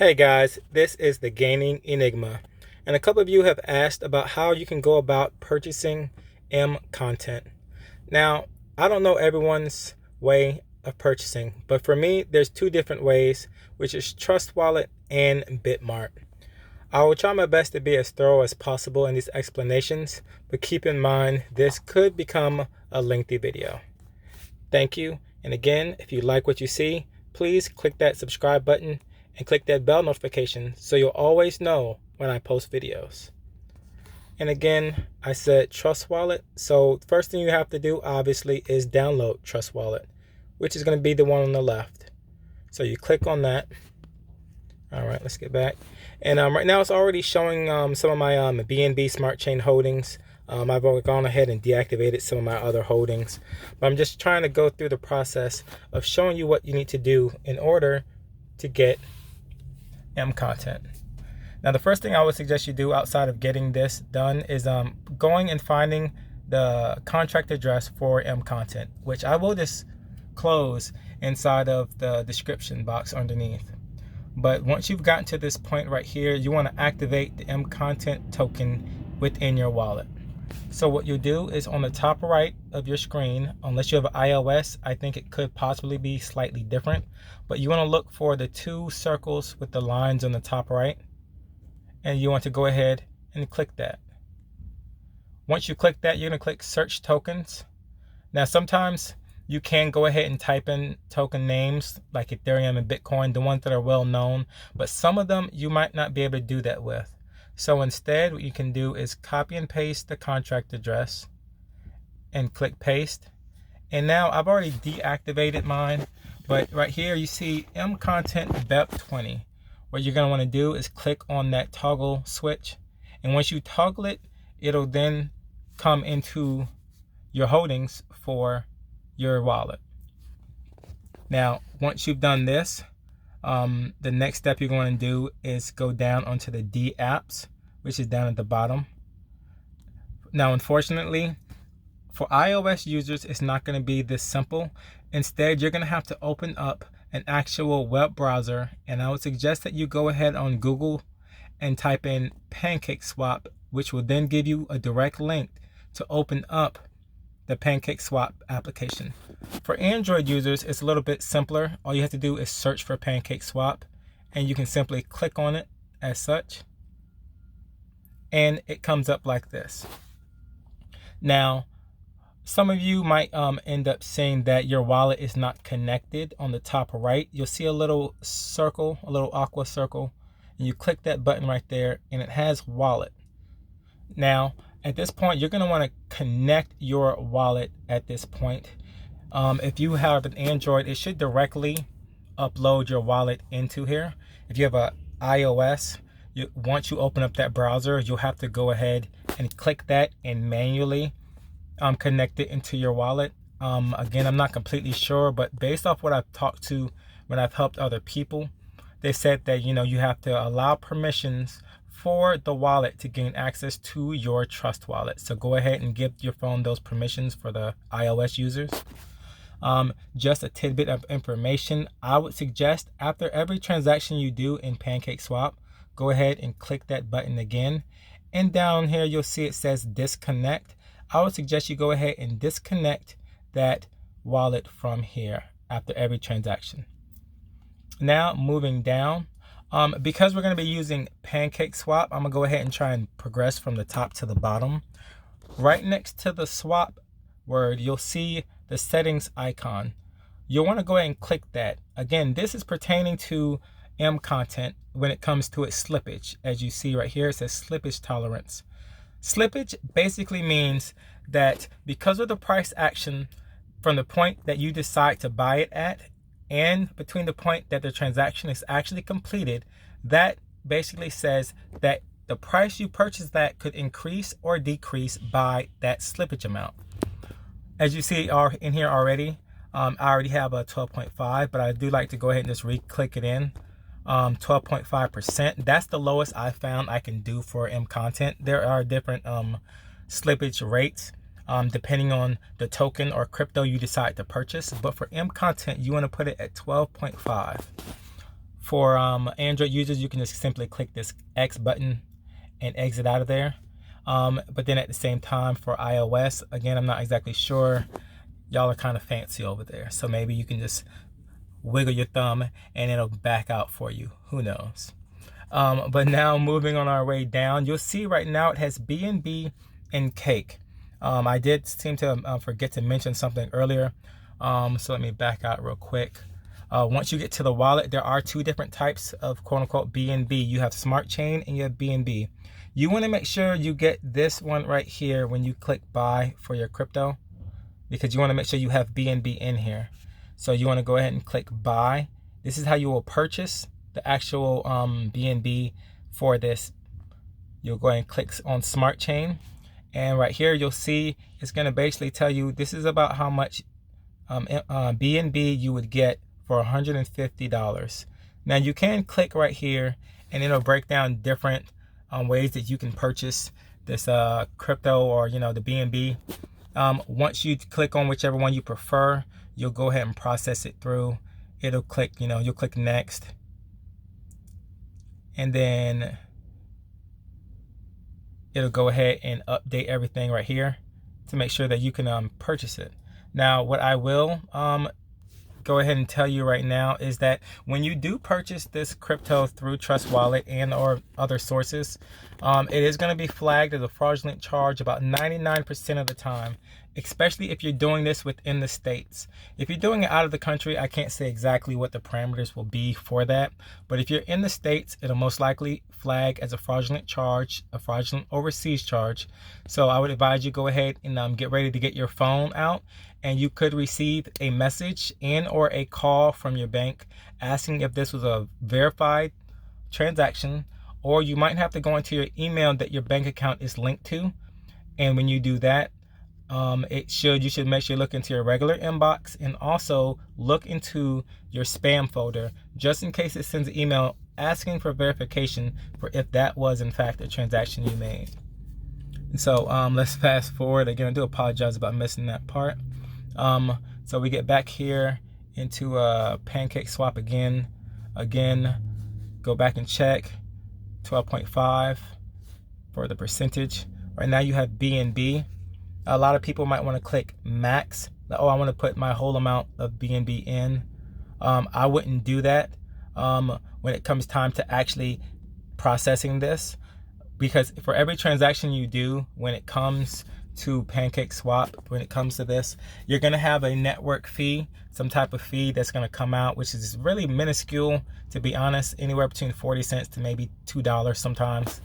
Hey guys, this is the Gaining Enigma, and a couple of you have asked about how you can go about purchasing MContent. Now, I don't know everyone's way of purchasing, but for me, there's two different ways, which is Trust Wallet and BitMart. I will try my best to be as thorough as possible in these explanations, but keep in mind this could become a lengthy video. Thank you, and again, if you like what you see, please click that subscribe button and click that bell notification so you'll always know when I post videos. And again, I said Trust Wallet. So the first thing you have to do obviously is download Trust Wallet, which is going to be the one on the left. So you click on that. All right, let's get back. And right now it's already showing some of my BNB Smart Chain holdings. I've already gone ahead and deactivated some of my other holdings. But I'm just trying to go through the process of showing you what you need to do in order to get MContent. Now, the first thing I would suggest you do outside of getting this done is going and finding the contract address for MContent, which I will just close inside of the description box underneath. But once you've gotten to this point right here, you want to activate the MContent token within your wallet. So what you do is on the top right of your screen, unless you have an iOS, I think it could possibly be slightly different, but you want to look for the two circles with the lines on the top right, and you want to go ahead and click that. Once you click that, you're going to click search tokens. Now, sometimes you can go ahead and type in token names like Ethereum and Bitcoin, the ones that are well known, but some of them you might not be able to do that with. So instead, what you can do is copy and paste the contract address and click paste. And now I've already deactivated mine, but right here you see MContent BEP20. What you're going to want to do is click on that toggle switch. And once you toggle it, it'll then come into your holdings for your wallet. Now, once you've done this, the next step you're going to do is go down onto the D apps, which is down at the bottom. Now, unfortunately, for iOS users, it's not going to be this simple. Instead, you're going to have to open up an actual web browser, and I would suggest that you go ahead on Google and type in PancakeSwap, which will then give you a direct link to open up the PancakeSwap application. For Android users, it's a little bit simpler. All you have to do is search for PancakeSwap, and you can simply click on it as such, and it comes up like this. Now, some of you might end up saying that your wallet is not connected. On the top right, you'll see a little circle, a little aqua circle, and you click that button right there, and it has wallet. Now, at this point, you're going to want to connect your wallet at this point. If you have an Android, it should directly upload your wallet into here. If you have an iOS, once you open up that browser, you'll have to go ahead and click that and manually connect it into your wallet. Again, I'm not completely sure, but based off what I've talked to when I've helped other people, they said that you have to allow permissions for the wallet to gain access to your Trust Wallet. So go ahead and give your phone those permissions for the iOS users. Just a tidbit of information, I would suggest after every transaction you do in PancakeSwap, go ahead and click that button again. And down here, you'll see it says disconnect. I would suggest you go ahead and disconnect that wallet from here after every transaction. Now, moving down, because we're going to be using PancakeSwap, I'm going to go ahead and try and progress from the top to the bottom. Right next to the swap word, you'll see the settings icon. You'll want to go ahead and click that. Again, this is pertaining to MContent when it comes to its slippage. As you see right here, it says slippage tolerance. Slippage basically means that because of the price action from the point that you decide to buy it at and between the point that the transaction is actually completed, that basically says that the price you purchased that could increase or decrease by that slippage amount. As you see in here already, I already have a 12.5, but I do like to go ahead and just re-click it in. 12.5%. That's the lowest I found I can do for MContent. There are different slippage rates depending on the token or crypto you decide to purchase. But for MContent, you want to put it at 12.5. For Android users, you can just simply click this X button and exit out of there. But then at the same time for iOS, again, I'm not exactly sure. Y'all are kind of fancy over there. So maybe you can just wiggle your thumb and it'll back out for you. Who knows? But now moving on our way down, you'll see right now it has B&B and Cake. I did seem to forget to mention something earlier. So let me back out real quick. Once you get to the wallet, there are two different types of quote unquote B&B. You have Smart Chain and you have B&B. You want to make sure you get this one right here when you click buy for your crypto, because you want to make sure you have B&B in here. So you want to go ahead and click buy. This is how you will purchase the actual B&B for this. You'll go ahead and click on Smart Chain, and right here you'll see it's going to basically tell you this is about how much B&B you would get for $150. Now you can click right here and it'll break down different ways that you can purchase this crypto, or the B&B. Once you click on whichever one you prefer, you'll go ahead and process it through. It'll click, you'll click next, and then it'll go ahead and update everything right here to make sure that you can purchase it. Now what I will go ahead and tell you right now is that when you do purchase this crypto through Trust Wallet and or other sources, it is going to be flagged as a fraudulent charge about 99% of the time, especially if you're doing this within the states. If you're doing it out of the country, I can't say exactly what the parameters will be for that, but if you're in the states, it'll most likely flag as a fraudulent charge, a fraudulent overseas charge. So I would advise you go ahead and get ready to get your phone out, and you could receive a message and or a call from your bank asking if this was a verified transaction, or you might have to go into your email that your bank account is linked to. And when you do that, you should make sure you look into your regular inbox and also look into your spam folder, just in case it sends an email asking for verification for if that was in fact a transaction you made. And so let's fast forward. Again, I do apologize about missing that part. So we get back here into Pancake Swap again, go back and check 12.5 for the percentage. Right now you have B&B. A lot of people might want to click max. Oh, I want to put my whole amount of B&B in. I wouldn't do that when it comes time to actually processing this, because for every transaction you do when it comes to Pancake Swap, when it comes to this, you're going to have a network fee, some type of fee that's going to come out, which is really minuscule, to be honest, anywhere between 40 cents to maybe $2 sometimes.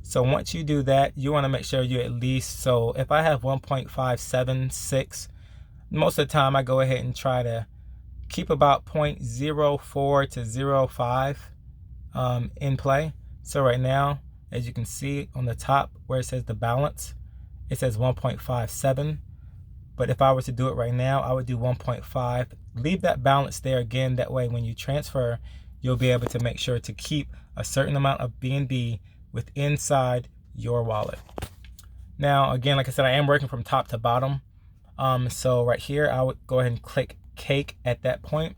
So once you do that, you want to make sure you at least, so if I have 1.576, most of the time I go ahead and try to keep about 0.04 to 0.05 in play. So right now, as you can see on the top where it says the balance, it says 1.57. But if I were to do it right now, I would do 1.5. Leave that balance there again. That way when you transfer, you'll be able to make sure to keep a certain amount of B&B with inside your wallet. Now, again, like I said, I am working from top to bottom. So right here, I would go ahead and click Cake at that point.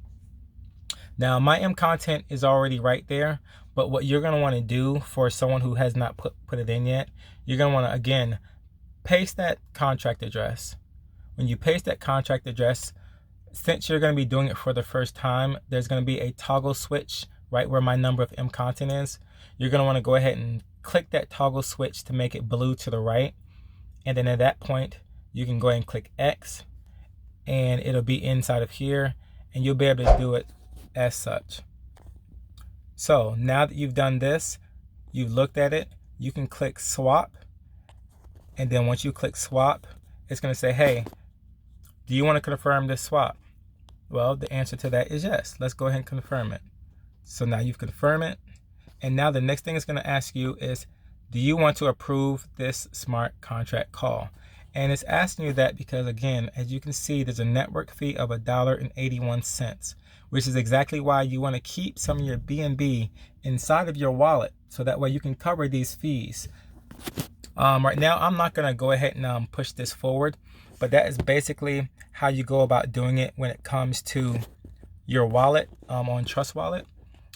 Now, my MContent is already right there. But what you're going to want to do for someone who has not put it in yet, you're going to want to, again, paste that contract address. When you paste that contract address, since you're going to be doing it for the first time, there's going to be a toggle switch right where my number of MContent is. You're going to want to go ahead and click that toggle switch to make it blue to the right. And then at that point, you can go ahead and click X, and it'll be inside of here, and you'll be able to do it as such. So now that you've done this, you've looked at it, you can click swap. And then once you click swap, it's going to say, hey, do you want to confirm this swap? Well, the answer to that is yes. Let's go ahead and confirm it. So now you've confirmed it. And now the next thing it's going to ask you is, do you want to approve this smart contract call? And it's asking you that because, again, as you can see, there's a network fee of $1.81, which is exactly why you want to keep some of your B&B inside of your wallet, so that way you can cover these fees. Right now, I'm not going to go ahead and push this forward, but that is basically how you go about doing it when it comes to your wallet on Trust Wallet.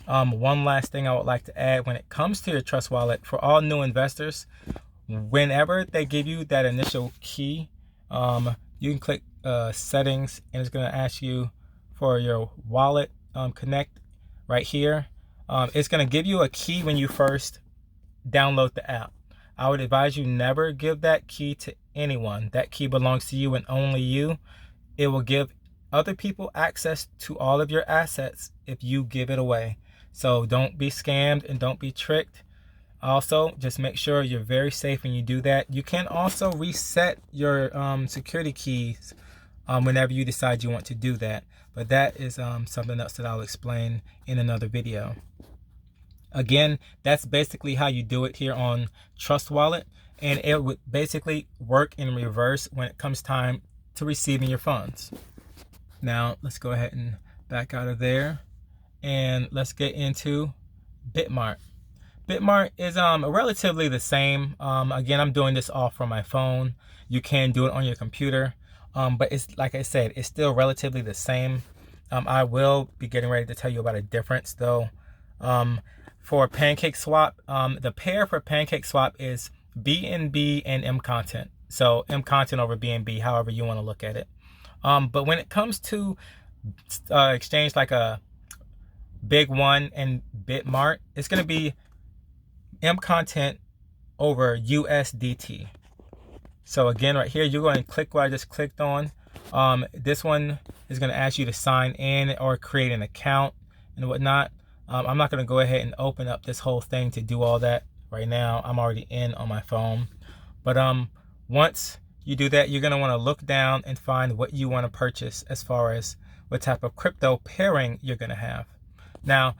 One last thing I would like to add when it comes to your Trust Wallet, for all new investors, whenever they give you that initial key, you can click settings, and it's going to ask you for your wallet connect right here. It's going to give you a key when you first download the app. I would advise you never give that key to anyone. That key belongs to you and only you. It will give other people access to all of your assets if you give it away. So don't be scammed and don't be tricked. Also, just make sure you're very safe when you do that. You can also reset your security keys whenever you decide you want to do that. But that is something else that I'll explain in another video. Again, that's basically how you do it here on Trust Wallet. And it would basically work in reverse when it comes time to receiving your funds. Now, let's go ahead and back out of there. And let's get into BitMart. BitMart is relatively the same. Again, I'm doing this all from my phone. You can do it on your computer. But it's like I said, it's still relatively the same. I will be getting ready to tell you about a difference though. For PancakeSwap, the pair for PancakeSwap is BNB and MContent. So MContent over BNB, however you want to look at it. But when it comes to exchange like a Big One and BitMart, it's going to be MContent over USDT. So again, right here, you're going to click what I just clicked on. This one is going to ask you to sign in or create an account and whatnot. I'm not going to go ahead and open up this whole thing to do all that right now. I'm already in on my phone. But once you do that, you're going to want to look down and find what you want to purchase as far as what type of crypto pairing you're going to have. Now,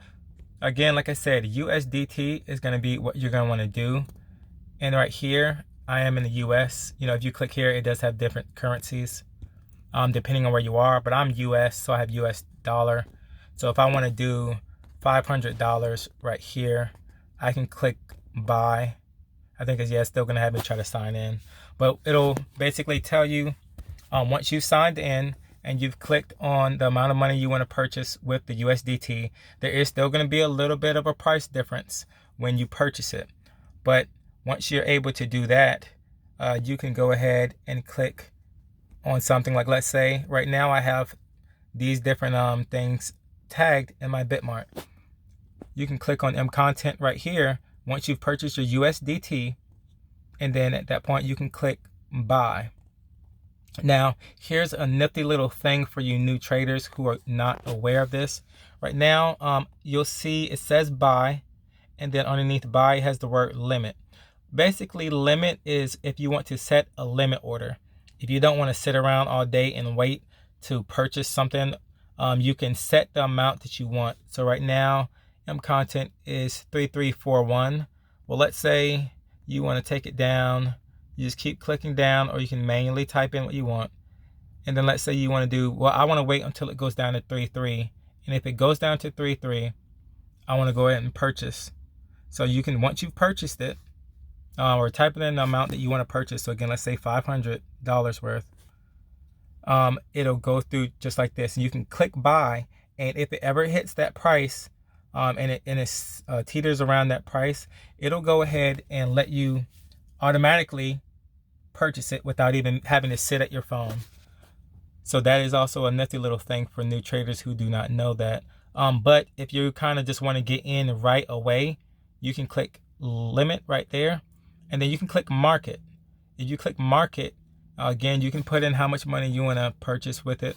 again, like I said, USDT is going to be what you're going to want to do. And right here, I am in the US. You know, if you click here, it does have different currencies depending on where you are. But I'm US, so I have US dollar. So if I want to do $500 right here, I can click buy. I think it's still going to have me try to sign in. But it'll basically tell you once you've signed in, and you've clicked on the amount of money you want to purchase with the USDT, there is still going to be a little bit of a price difference when you purchase it. But once you're able to do that, you can go ahead and click on something like, let's say, right now I have these different things tagged in my BitMart. You can click on MContent right here once you've purchased your USDT, and then at that point you can click buy. Now, here's a nifty little thing for you new traders who are not aware of this. Right now, you'll see it says buy, and then underneath buy has the word limit. Basically, limit is if you want to set a limit order. If you don't want to sit around all day and wait to purchase something, you can set the amount that you want. So right now, MContent is 3341. Well, let's say you want to take it down. You just keep clicking down, or you can manually type in what you want. And then let's say you want to do, well, I want to wait until it goes down to 33. And if it goes down to 33, I want to go ahead and purchase. So you can, once you've purchased it, or type in the amount that you want to purchase. So again, let's say $500 worth. It'll go through just like this. And you can click buy. And if it ever hits that price, and it teeters around that price, it'll go ahead and let you automatically purchase it without even having to sit at your phone. So that is also a nifty little thing for new traders who do not know that. But if you kind of just want to get in right away, you can click limit right there, and then you can click market. If you click market, again, you can put in how much money you want to purchase with it,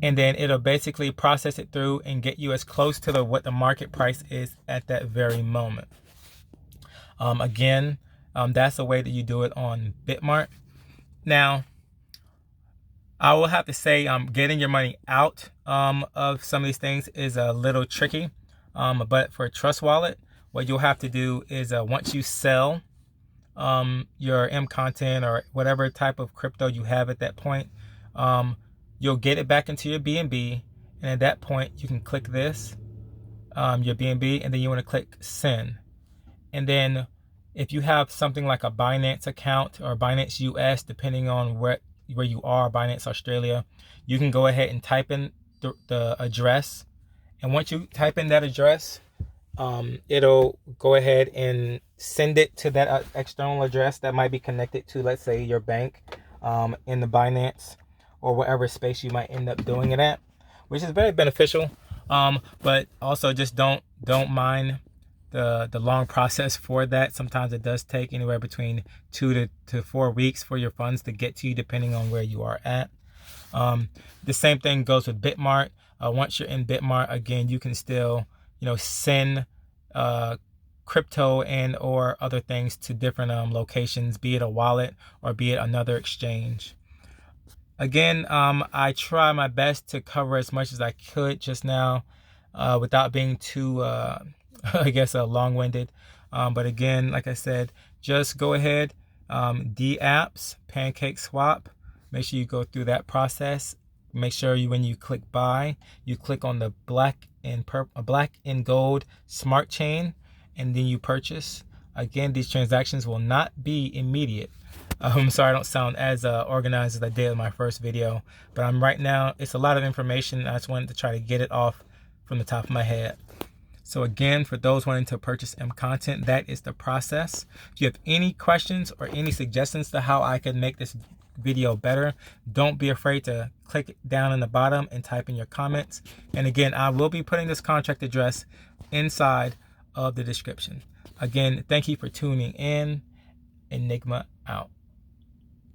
and then it'll basically process it through and get you as close to what the market price is at that very moment. Again, that's the way that you do it on BitMart. Now, I will have to say, getting your money out of some of these things is a little tricky. But for Trust Wallet, what you'll have to do is once you sell your MContent or whatever type of crypto you have at that point, you'll get it back into your BNB. And at that point, you can click this, your BNB, and then you want to click send. And then if you have something like a Binance account or Binance US, depending on where you are, Binance Australia, you can go ahead and type in the address, And once you type in that address, it'll go ahead and send it to that external address that might be connected to, let's say, your bank in the Binance or whatever space you might end up doing it at, which is very beneficial. But also just don't mind the long process for that. Sometimes it does take anywhere between 2 to 4 weeks for your funds to get to you, depending on where you are at. The same thing goes with BitMart. Once you're in BitMart, again, you can still, send crypto and or other things to different locations, be it a wallet or be it another exchange. Again, I try my best to cover as much as I could just now without being too, I guess, long-winded. But again, like I said, just go ahead, D-Apps, Pancake Swap. Make sure you go through that process. Make sure when you click buy, you click on the black and gold smart chain, and then you purchase. Again, these transactions will not be immediate. I'm sorry I don't sound as organized as I did in my first video, but right now, it's a lot of information. I just wanted to try to get it off from the top of my head. So again, for those wanting to purchase MContent, that is the process. If you have any questions or any suggestions to how I can make this video better, don't be afraid to click down in the bottom and type in your comments. And again, I will be putting this contract address inside of the description. Again, thank you for tuning in. Enigma out.